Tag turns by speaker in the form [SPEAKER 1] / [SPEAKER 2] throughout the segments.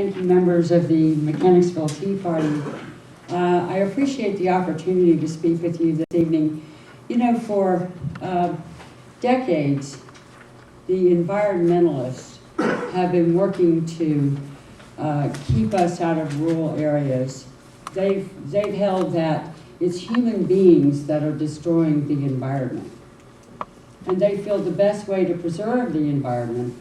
[SPEAKER 1] Thank you, members of the Mechanicsville Tea Party. I appreciate the opportunity to speak with you this evening. You know, for decades, the environmentalists have been working to keep us out of rural areas. They've held that it's human beings that are destroying the environment. And they feel the best way to preserve the environment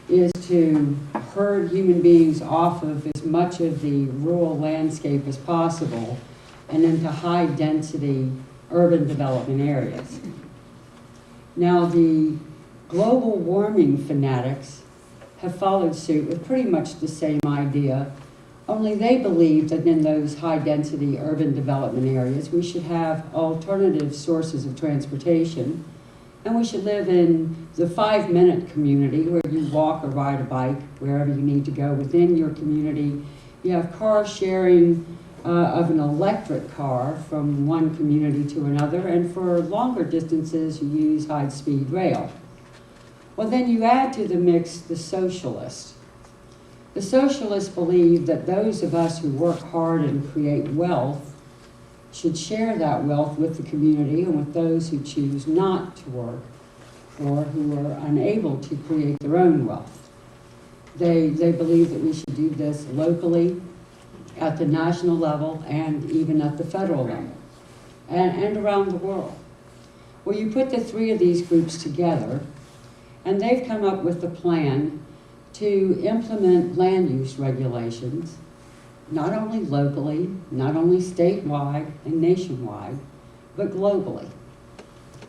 [SPEAKER 1] is to herd human beings off of as much of the rural landscape as possible and into high-density urban development areas. Now, the global warming fanatics have followed suit with pretty much the same idea, only they believe that in those high-density urban development areas we should have alternative sources of transportation, and we should live in the 5-minute community where you walk or ride a bike wherever you need to go within your community. You have car sharing of an electric car from one community to another, and for longer distances you use high-speed rail. Well, then you add to the mix the socialists. The socialists believe that those of us who work hard and create wealth should share that wealth with the community and with those who choose not to work or who are unable to create their own wealth. They believe that we should do this locally, at the national level, and even at the federal level, and around the world. Well, you put the three of these groups together, and they've come up with a plan to implement land use regulations, not only locally, not only statewide and nationwide, but globally.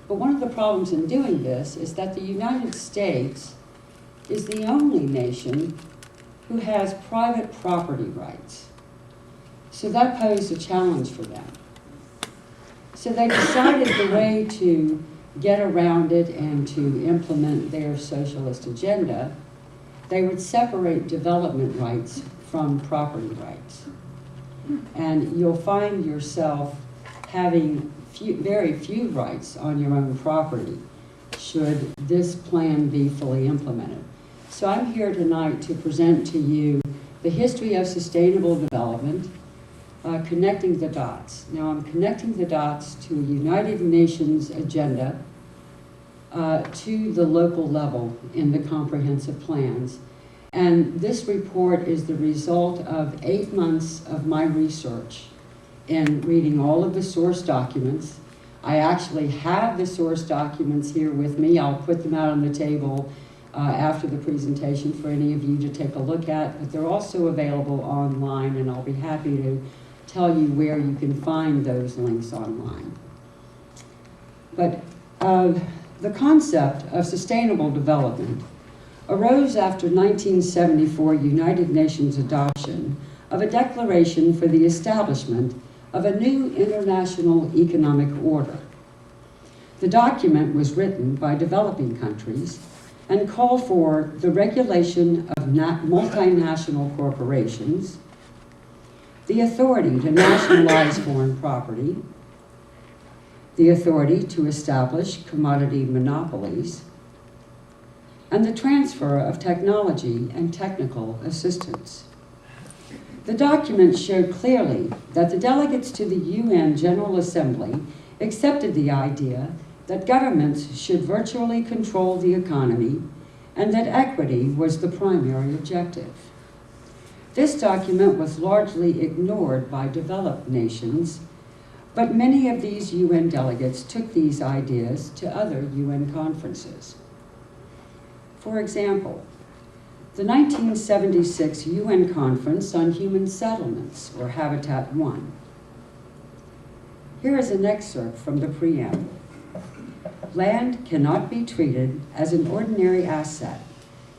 [SPEAKER 1] But one of the problems in doing this is that the United States is the only nation who has private property rights. So that posed a challenge for them. So they decided the way to get around it and to implement their socialist agenda, they would separate development rights from property rights. And you'll find yourself having very few rights on your own property should this plan be fully implemented. So I'm here tonight to present to you the history of sustainable development, connecting the dots. Now I'm connecting the dots to a United Nations agenda to the local level in the comprehensive plans. And this report is the result of 8 months of my research in reading all of the source documents. I actually have the source documents here with me. I'll put them out on the table after the presentation for any of you to take a look at, but they're also available online, and I'll be happy to tell you where you can find those links online. But the concept of sustainable development arose after 1974 United Nations adoption of a declaration for the establishment of a new international economic order. The document was written by developing countries and called for the regulation of multinational corporations, the authority to nationalize foreign property, the authority to establish commodity monopolies, and the transfer of technology and technical assistance. The document showed clearly that the delegates to the UN General Assembly accepted the idea that governments should virtually control the economy and that equity was the primary objective. This document was largely ignored by developed nations, but many of these UN delegates took these ideas to other UN conferences. For example, the 1976 UN Conference on Human Settlements, or Habitat I. Here is an excerpt from the preamble. Land cannot be treated as an ordinary asset,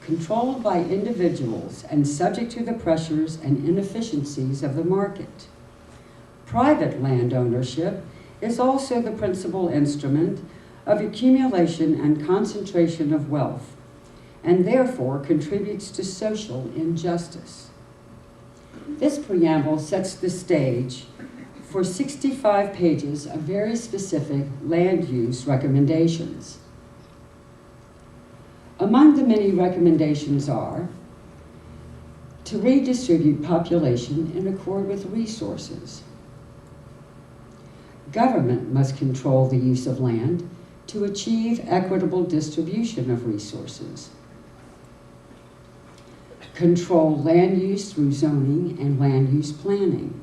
[SPEAKER 1] controlled by individuals and subject to the pressures and inefficiencies of the market. Private land ownership is also the principal instrument of accumulation and concentration of wealth, and therefore contributes to social injustice. This preamble sets the stage for 65 pages of very specific land use recommendations. Among the many recommendations are to redistribute population in accord with resources. Government must control the use of land to achieve equitable distribution of resources. Control land use through zoning and land use planning.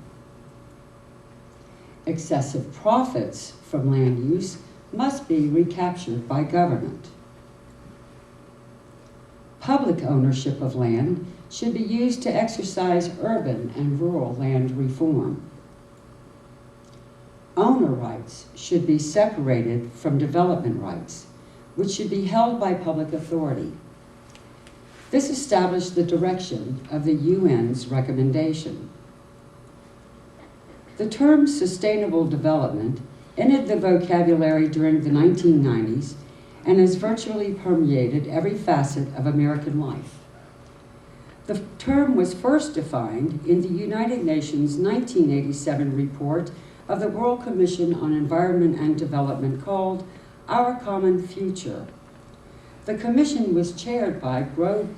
[SPEAKER 1] Excessive profits from land use must be recaptured by government. Public ownership of land should be used to exercise urban and rural land reform. Owner rights should be separated from development rights, which should be held by public authority. This established the direction of the UN's recommendation. The term sustainable development entered the vocabulary during the 1990s and has virtually permeated every facet of American life. The term was first defined in the United Nations 1987 report of the World Commission on Environment and Development called Our Common Future. The commission was chaired by Grove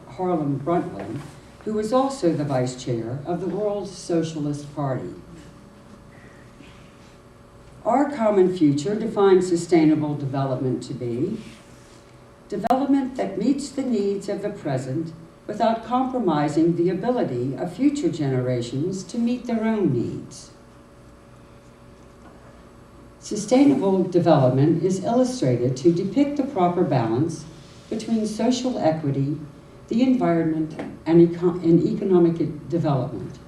[SPEAKER 1] Harlem Brundtland, who was also the vice chair of the World Socialist Party. Our Common Future defines sustainable development to be development that meets the needs of the present without compromising the ability of future generations to meet their own needs. Sustainable development is illustrated to depict the proper balance between social equity, the environment, and economic development.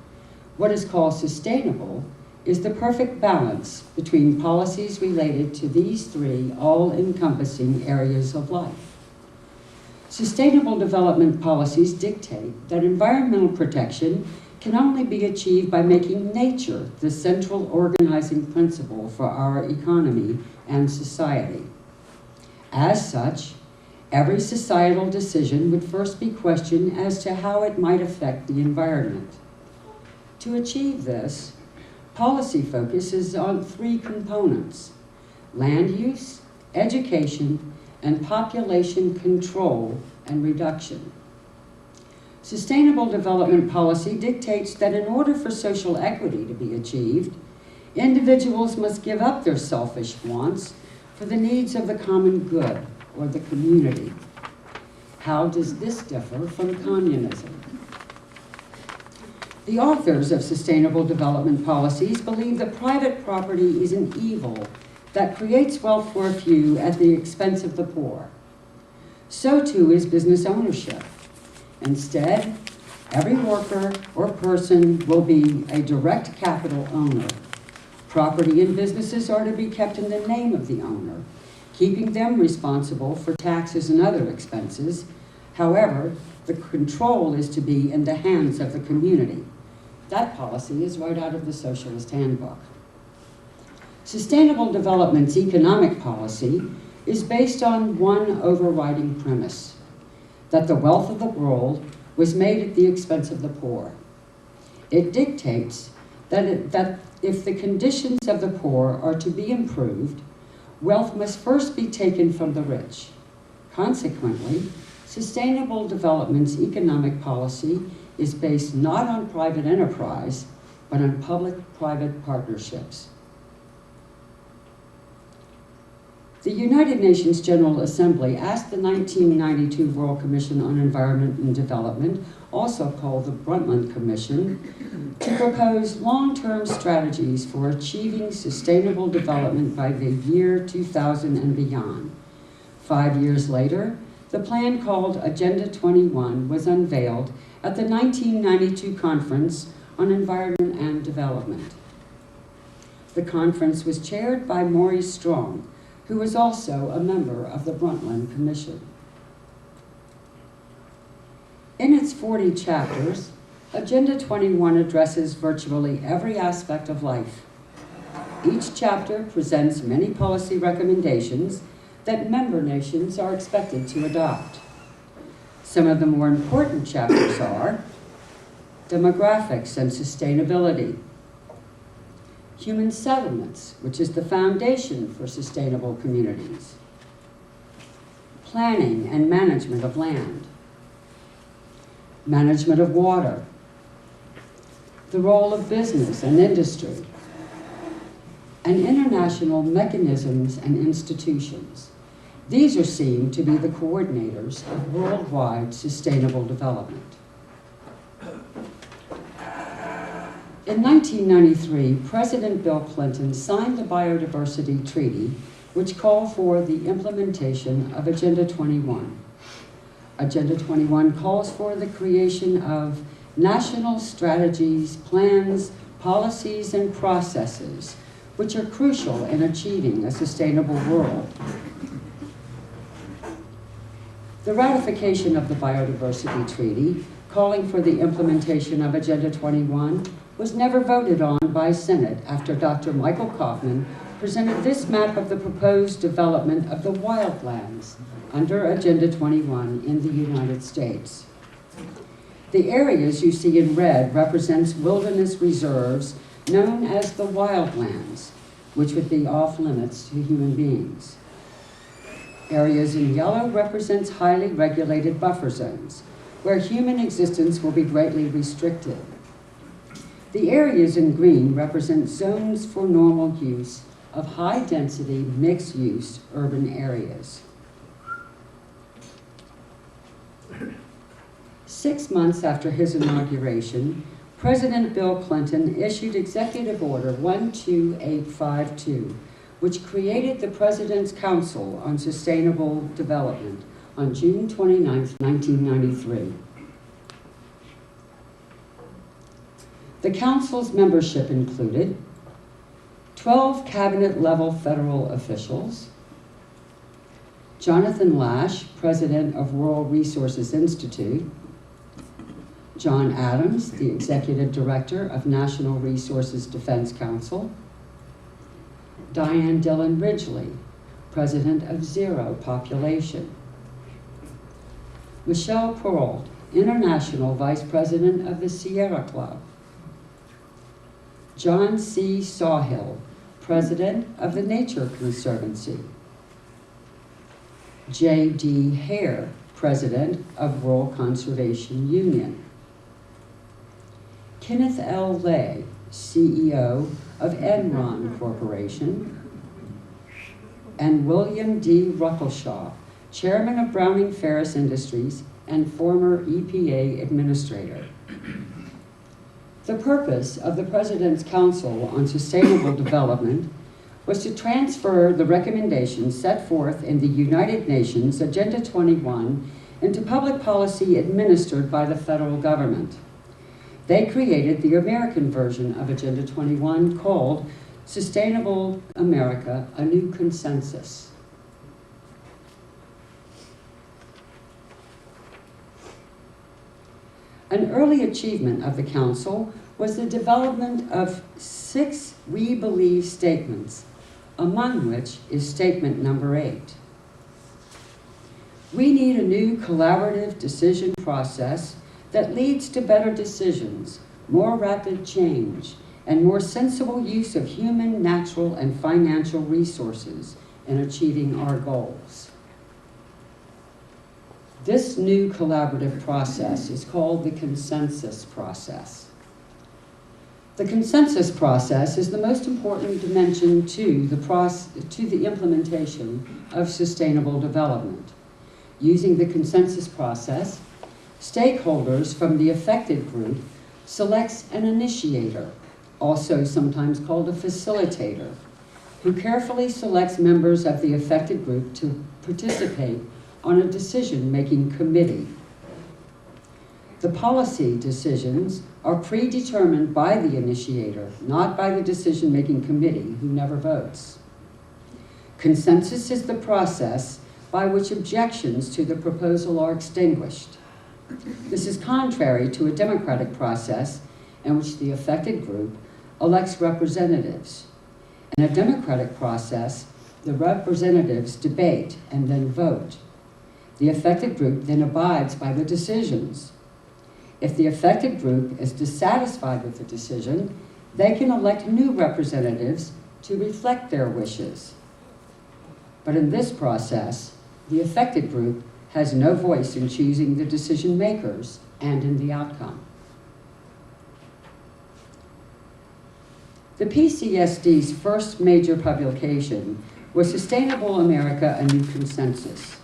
[SPEAKER 1] What is called sustainable is the perfect balance between policies related to these three all-encompassing areas of life. Sustainable development policies dictate that environmental protection can only be achieved by making nature the central organizing principle for our economy and society. As such, every societal decision would first be questioned as to how it might affect the environment. To achieve this, policy focuses on three components: land use, education, and population control and reduction. Sustainable development policy dictates that in order for social equity to be achieved, individuals must give up their selfish wants for the needs of the common good or the community. How does this differ from communism? The authors of sustainable development policies believe that private property is an evil that creates wealth for a few at the expense of the poor. So too is business ownership. Instead, every worker or person will be a direct capital owner. Property and businesses are to be kept in the name of the owner, keeping them responsible for taxes and other expenses. However, the control is to be in the hands of the community. That policy is right out of the Socialist Handbook. Sustainable development's economic policy is based on one overriding premise: that the wealth of the world was made at the expense of the poor. It dictates that if the conditions of the poor are to be improved, wealth must first be taken from the rich. Consequently, sustainable development's economic policy is based not on private enterprise, but on public-private partnerships. The United Nations General Assembly asked the 1992 World Commission on Environment and Development, also called the Brundtland Commission, to propose long-term strategies for achieving sustainable development by the year 2000 and beyond. 5 years later, the plan called Agenda 21 was unveiled at the 1992 Conference on Environment and Development. The conference was chaired by Maurice Strong, who was also a member of the Brundtland Commission. In its 40 chapters, Agenda 21 addresses virtually every aspect of life. Each chapter presents many policy recommendations that member nations are expected to adopt. Some of the more important chapters are demographics and sustainability, human settlements, which is the foundation for sustainable communities, planning and management of land, management of water, the role of business and industry, and international mechanisms and institutions. These are seen to be the coordinators of worldwide sustainable development. In 1993, President Bill Clinton signed the Biodiversity Treaty, which called for the implementation of Agenda 21. Agenda 21 calls for the creation of national strategies, plans, policies, and processes which are crucial in achieving a sustainable world. The ratification of the Biodiversity Treaty, calling for the implementation of Agenda 21, was never voted on by Senate after Dr. Michael Kaufman presented this map of the proposed development of the wildlands under Agenda 21 in the United States. The areas you see in red represents wilderness reserves known as the wildlands, which would be off limits to human beings. Areas in yellow represents highly regulated buffer zones, where human existence will be greatly restricted. The areas in green represent zones for normal use of high-density, mixed-use urban areas. 6 months after his inauguration, President Bill Clinton issued Executive Order 12852, which created the President's Council on Sustainable Development on June 29, 1993. The Council's membership included 12 cabinet-level federal officials, Jonathan Lash, President of Rural Resources Institute, John Adams, the Executive Director of National Resources Defense Council, Diane Dillon Ridgely, President of Zero Population, Michelle Perrault, International Vice President of the Sierra Club, John C. Sawhill, President of the Nature Conservancy, J.D. Hare, President of Rural Conservation Union, Kenneth L. Lay, CEO of Enron Corporation, and William D. Ruckelshaw, Chairman of Browning Ferris Industries and former EPA Administrator. The purpose of the President's Council on Sustainable Development was to transfer the recommendations set forth in the United Nations Agenda 21 into public policy administered by the federal government. They created the American version of Agenda 21 called Sustainable America, a New Consensus. An early achievement of the Council was the development of 6 we believe statements, among which is statement number 8. We need a new collaborative decision process that leads to better decisions, more rapid change, and more sensible use of human, natural, and financial resources in achieving our goals. This new collaborative process is called the consensus process. The consensus process is the most important dimension to the implementation of sustainable development. Using the consensus process, stakeholders from the affected group selects an initiator, also sometimes called a facilitator, who carefully selects members of the affected group to participate on a decision-making committee. The policy decisions are predetermined by the initiator, not by the decision-making committee, who never votes. Consensus is the process by which objections to the proposal are extinguished. This is contrary to a democratic process in which the affected group elects representatives. In a democratic process, the representatives debate and then vote. The affected group then abides by the decisions. If the affected group is dissatisfied with the decision, they can elect new representatives to reflect their wishes. But in this process, the affected group has no voice in choosing the decision makers and in the outcome. The PCSD's first major publication was Sustainable America, A New Consensus.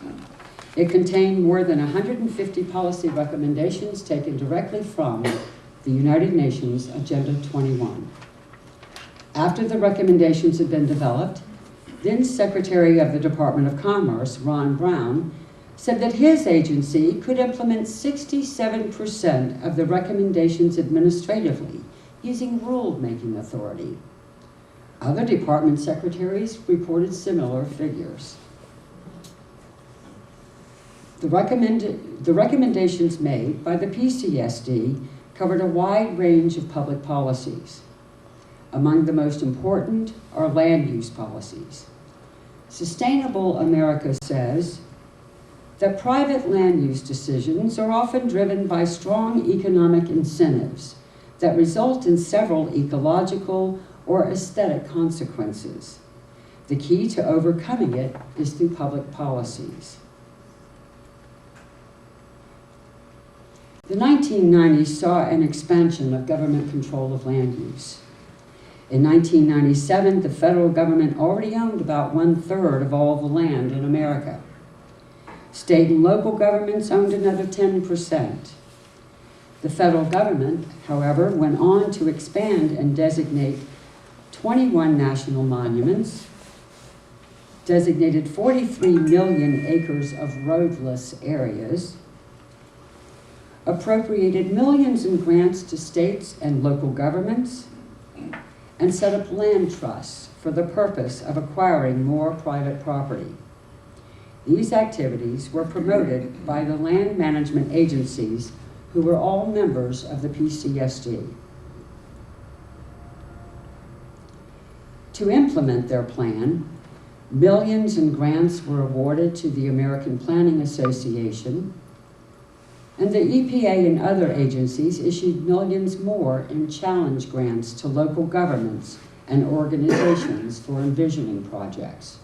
[SPEAKER 1] It contained more than 150 policy recommendations taken directly from the United Nations Agenda 21. After the recommendations had been developed, then Secretary of the Department of Commerce, Ron Brown, said that his agency could implement 67% of the recommendations administratively using rule-making authority. Other department secretaries reported similar figures. The recommendations made by the PCSD covered a wide range of public policies. Among the most important are land use policies. Sustainable America says that private land use decisions are often driven by strong economic incentives that result in several ecological or aesthetic consequences. The key to overcoming it is through public policies. The 1990s saw an expansion of government control of land use. In 1997, the federal government already owned about 1/3 of all the land in America. State and local governments owned another 10%. The federal government, however, went on to expand and designate 21 national monuments, designated 43 million acres of roadless areas, appropriated millions in grants to states and local governments, and set up land trusts for the purpose of acquiring more private property. These activities were promoted by the land management agencies who were all members of the PCSD. To implement their plan, millions in grants were awarded to the American Planning Association, and the EPA and other agencies issued millions more in challenge grants to local governments and organizations for envisioning projects.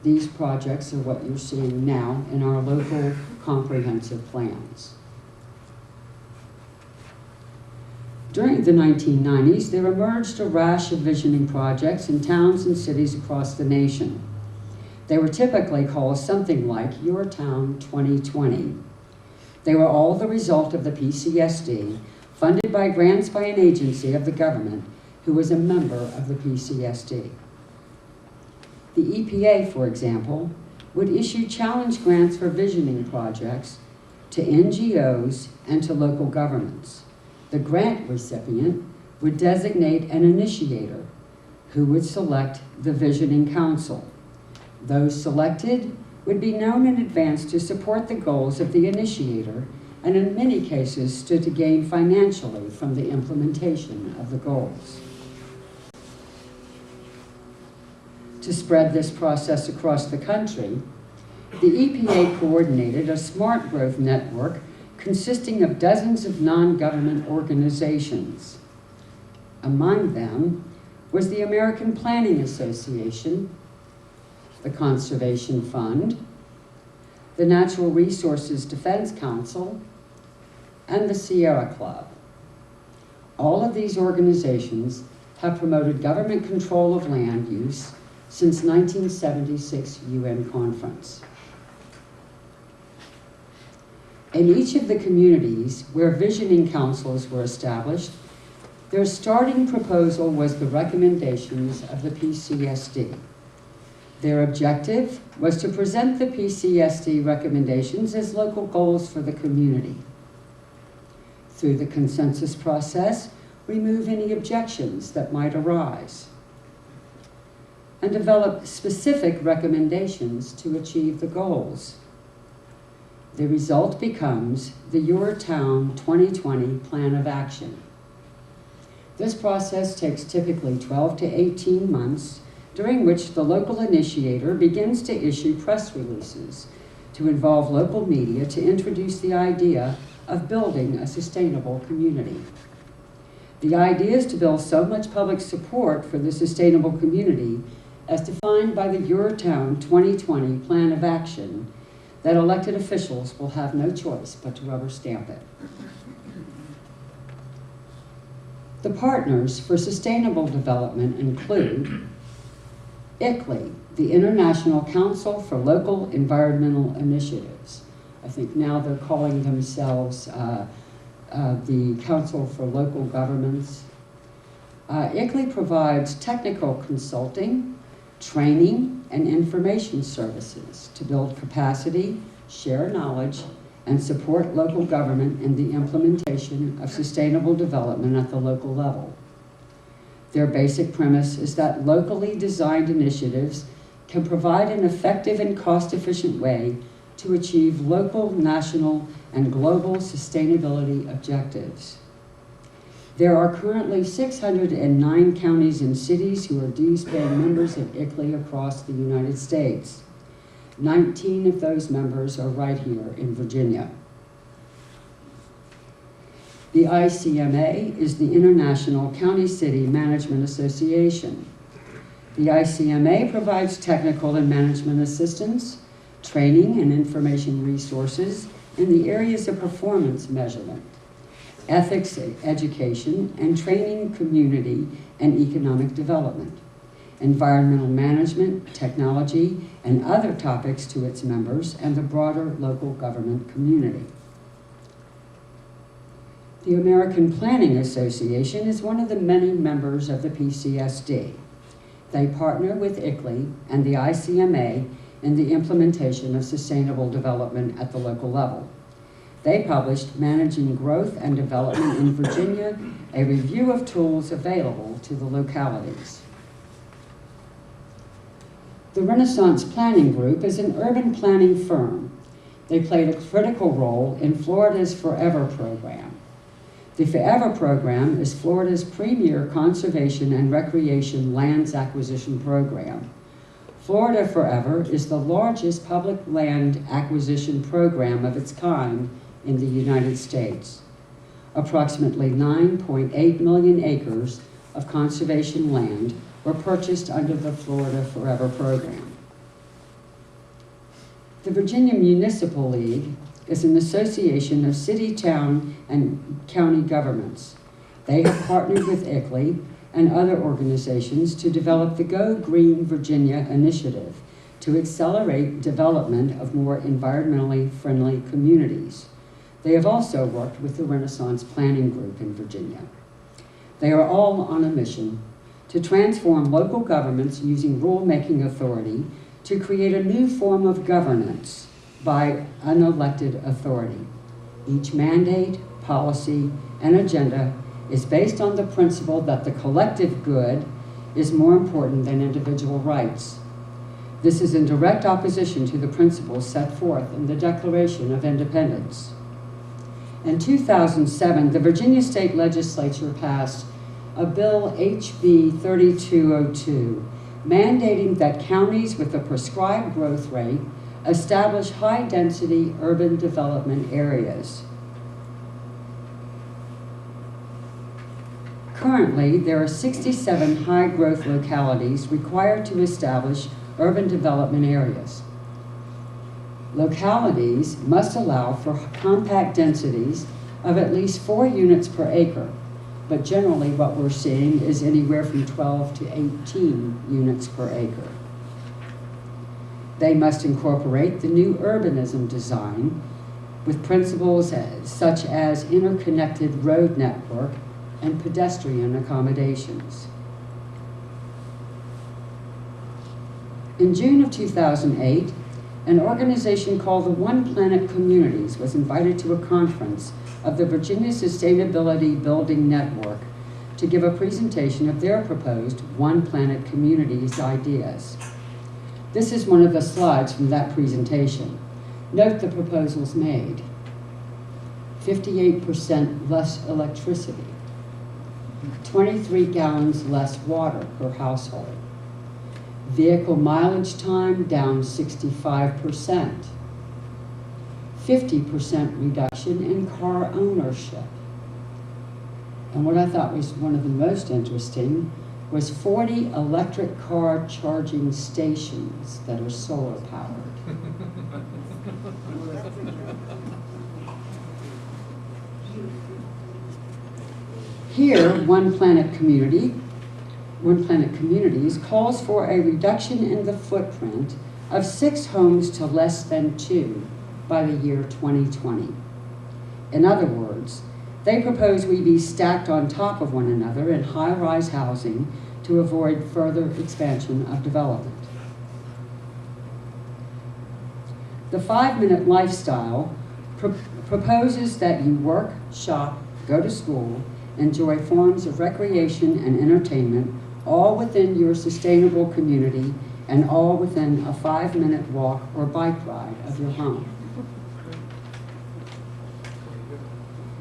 [SPEAKER 1] These projects are what you're seeing now in our local comprehensive plans. During the 1990s, there emerged a rash of visioning projects in towns and cities across the nation. They were typically called something like Your Town 2020. They were all the result of the PCSD, funded by grants by an agency of the government who was a member of the PCSD. The EPA, for example, would issue challenge grants for visioning projects to NGOs and to local governments. The grant recipient would designate an initiator who would select the Visioning Council. Those selected would be known in advance to support the goals of the initiator and in many cases stood to gain financially from the implementation of the goals. To spread this process across the country, the EPA coordinated a smart growth network consisting of dozens of non-government organizations. Among them was the American Planning Association, the Conservation Fund, the Natural Resources Defense Council, and the Sierra Club. All of these organizations have promoted government control of land use since 1976 UN conference. In each of the communities where visioning councils were established, their starting proposal was the recommendations of the PCSD. Their objective was to present the PCSD recommendations as local goals for the community. Through the consensus process, remove any objections that might arise, and develop specific recommendations to achieve the goals. The result becomes the Your Town 2020 Plan of Action. This process takes typically 12 to 18 months, during which the local initiator begins to issue press releases to involve local media to introduce the idea of building a sustainable community. The idea is to build so much public support for the sustainable community as defined by the Your Town 2020 Plan of Action that elected officials will have no choice but to rubber stamp it. The partners for sustainable development include ICLEI, the International Council for Local Environmental Initiatives. I think now they're calling themselves the Council for Local Governments. ICLEI provides technical consulting, training, and information services to build capacity, share knowledge, and support local government in the implementation of sustainable development at the local level. Their basic premise is that locally designed initiatives can provide an effective and cost-efficient way to achieve local, national, and global sustainability objectives. There are currently 609 counties and cities who are dues-paying members of ICLEI across the United States. 19 of those members are right here in Virginia. The ICMA is the International County City Management Association. The ICMA provides technical and management assistance, training and information resources in the areas of performance measurement, ethics education, and training community and economic development, environmental management, technology, and other topics to its members and the broader local government community. The American Planning Association is one of the many members of the PCSD. They partner with ICLEI and the ICMA in the implementation of sustainable development at the local level. They published Managing Growth and Development in Virginia, a review of tools available to the localities. The Renaissance Planning Group is an urban planning firm. They played a critical role in Florida's Forever program. The Forever program is Florida's premier conservation and recreation lands acquisition program. Florida Forever is the largest public land acquisition program of its kind in the United States. Approximately 9.8 million acres of conservation land were purchased under the Florida Forever program. The Virginia Municipal League is an association of city, town, and county governments. They have partnered with ICLEI and other organizations to develop the Go Green Virginia initiative to accelerate development of more environmentally friendly communities. They have also worked with the Renaissance Planning Group in Virginia. They are all on a mission to transform local governments using rule-making authority to create a new form of governance by unelected authority. Each mandate, policy, and agenda is based on the principle that the collective good is more important than individual rights. This is in direct opposition to the principles set forth in the Declaration of Independence. In 2007, the Virginia State Legislature passed a bill, HB 3202, mandating that counties with a prescribed growth rate establish high-density urban development areas. Currently, there are 67 high-growth localities required to establish urban development areas. Localities must allow for compact densities of at least 4 units per acre, but generally what we're seeing is anywhere from 12 to 18 units per acre. They must incorporate the new urbanism design with principles such as interconnected road network and pedestrian accommodations. In June of 2008, an organization called the One Planet Communities was invited to a conference of the Virginia Sustainability Building Network to give a presentation of their proposed One Planet Communities ideas. This is one of the slides from that presentation. Note the proposals made. 58% less electricity, 23 gallons less water per household, vehicle mileage time down 65%, 50% reduction in car ownership. And what I thought was one of the most interesting was 40 electric car charging stations that are solar powered. Here, One Planet Communities calls for a reduction in the footprint of 6 homes to less than 2 by the year 2020. In other words, they propose we be stacked on top of one another in high-rise housing to avoid further expansion of development. The 5-minute lifestyle proposes that you work, shop, go to school, enjoy forms of recreation and entertainment, all within your sustainable community and all within a 5-minute walk or bike ride of your home.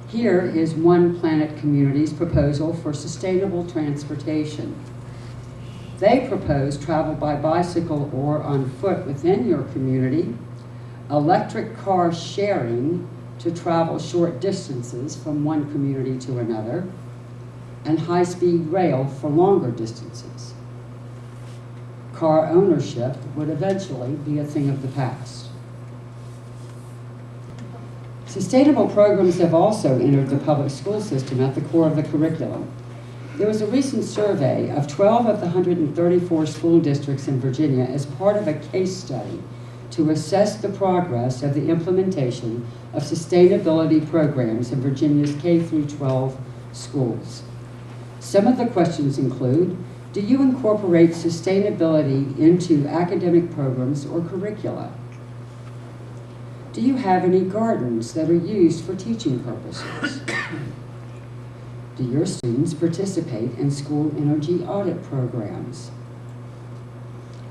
[SPEAKER 1] Here is One Planet Communities' proposal for sustainable transportation. They propose travel by bicycle or on foot within your community, electric car sharing to travel short distances from one community to another, and high-speed rail for longer distances. Car ownership would eventually be a thing of the past. Sustainable programs have also entered the public school system at the core of the curriculum. There was a recent survey of 12 of the 134 school districts in Virginia as part of a case study to assess the progress of the implementation of sustainability programs in Virginia's K-12 schools. Some of the questions include, do you incorporate sustainability into academic programs or curricula? Do you have any gardens that are used for teaching purposes? Do your students participate in school energy audit programs?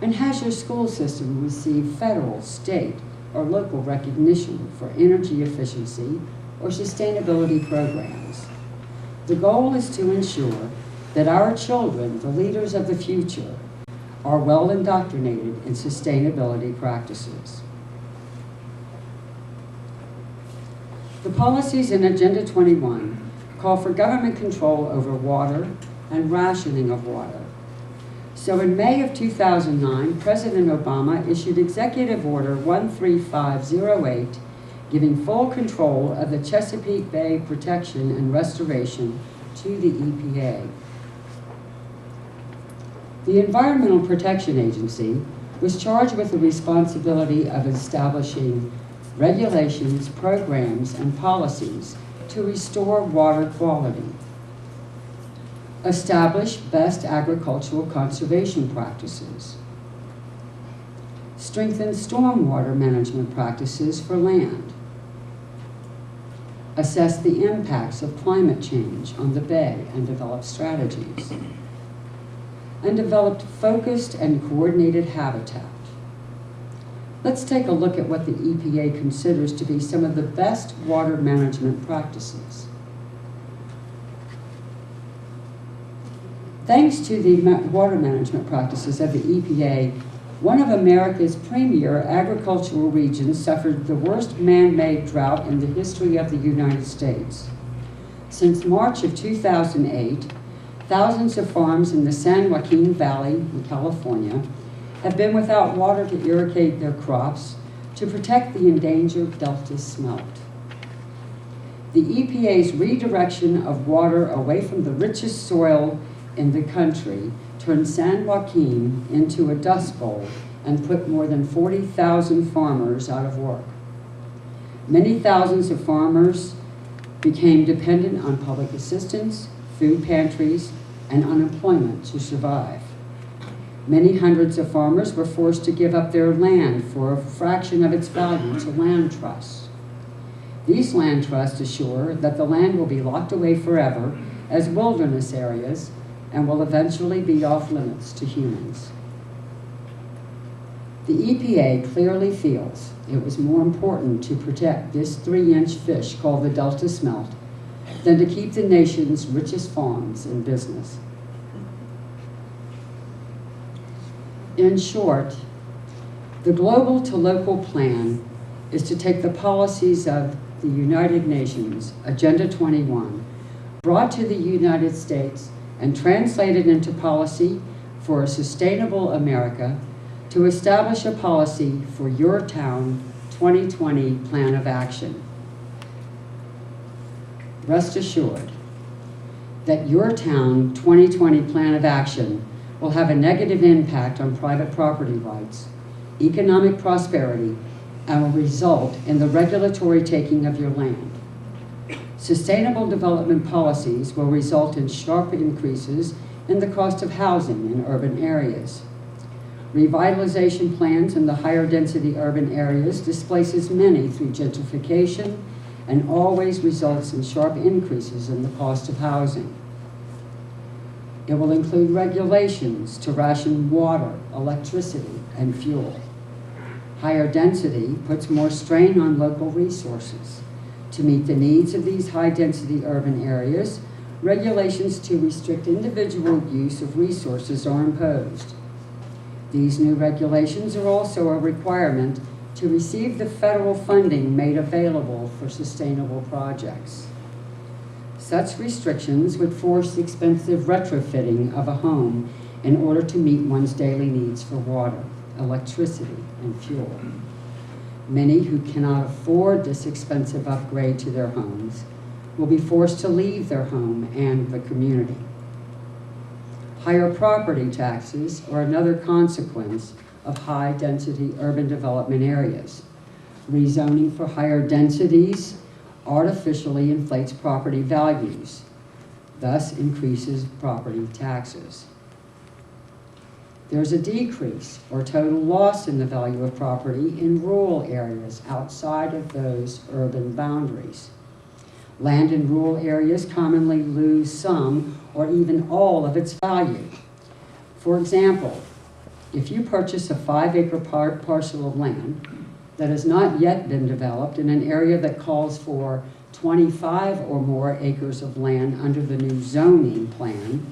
[SPEAKER 1] And has your school system received federal, state, or local recognition for energy efficiency or sustainability programs? The goal is to ensure that our children, the leaders of the future, are well indoctrinated in sustainability practices. The policies in Agenda 21 call for government control over water and rationing of water. So in May of 2009, President Obama issued Executive Order 13508, giving full control of the Chesapeake Bay protection and restoration to the EPA. The Environmental Protection Agency was charged with the responsibility of establishing regulations, programs, and policies to restore water quality, establish best agricultural conservation practices, strengthen stormwater management practices for land, assess the impacts of climate change on the bay and develop strategies, and developed focused and coordinated habitat. Let's take a look at what the EPA considers to be some of the best water management practices. Thanks to the water management practices of the EPA, one of America's premier agricultural regions suffered the worst man-made drought in the history of the United States. Since March of 2008, thousands of farms in the San Joaquin Valley in California have been without water to irrigate their crops to protect the endangered Delta smelt. The EPA's redirection of water away from the richest soil in the country turned San Joaquin into a dust bowl and put more than 40,000 farmers out of work. Many thousands of farmers became dependent on public assistance, food pantries, and unemployment to survive. Many hundreds of farmers were forced to give up their land for a fraction of its value to land trusts. These land trusts assure that the land will be locked away forever as wilderness areas and will eventually be off limits to humans. The EPA clearly feels it was more important to protect this 3-inch fish called the Delta smelt than to keep the nation's richest farms in business. In short, the global to local plan is to take the policies of the United Nations, Agenda 21, brought to the United States and translated into policy for a sustainable America to establish a policy for your town 2020 plan of action. Rest assured, that your town 2020 plan of action will have a negative impact on private property rights, economic prosperity, and will result in the regulatory taking of your land. Sustainable development policies will result in sharp increases in the cost of housing in urban areas. Revitalization plans in the higher density urban areas displaces many through gentrification and always results in sharp increases in the cost of housing. It will include regulations to ration water, electricity, and fuel. Higher density puts more strain on local resources. To meet the needs of these high-density urban areas, regulations to restrict individual use of resources are imposed. These new regulations are also a requirement to receive the federal funding made available for sustainable projects. Such restrictions would force expensive retrofitting of a home in order to meet one's daily needs for water, electricity, and fuel. Many who cannot afford this expensive upgrade to their homes will be forced to leave their home and the community. Higher property taxes are another consequence of high-density urban development areas. Rezoning for higher densities artificially inflates property values, thus increases property taxes. There's a decrease or total loss in the value of property in rural areas outside of those urban boundaries. Land in rural areas commonly lose some or even all of its value. For example, if you purchase a 5-acre parcel of land that has not yet been developed in an area that calls for 25 or more acres of land under the new zoning plan,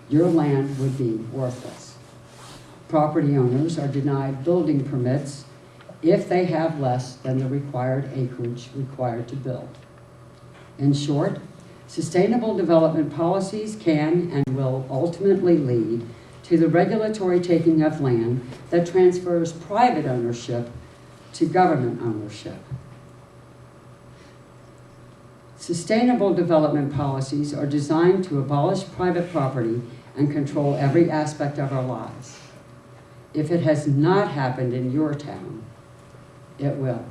[SPEAKER 1] your land would be worthless. Property owners are denied building permits if they have less than the required acreage required to build. In short, sustainable development policies can and will ultimately lead to the regulatory taking of land that transfers private ownership to government ownership. Sustainable development policies are designed to abolish private property and control every aspect of our lives. If it has not happened in your town, it will.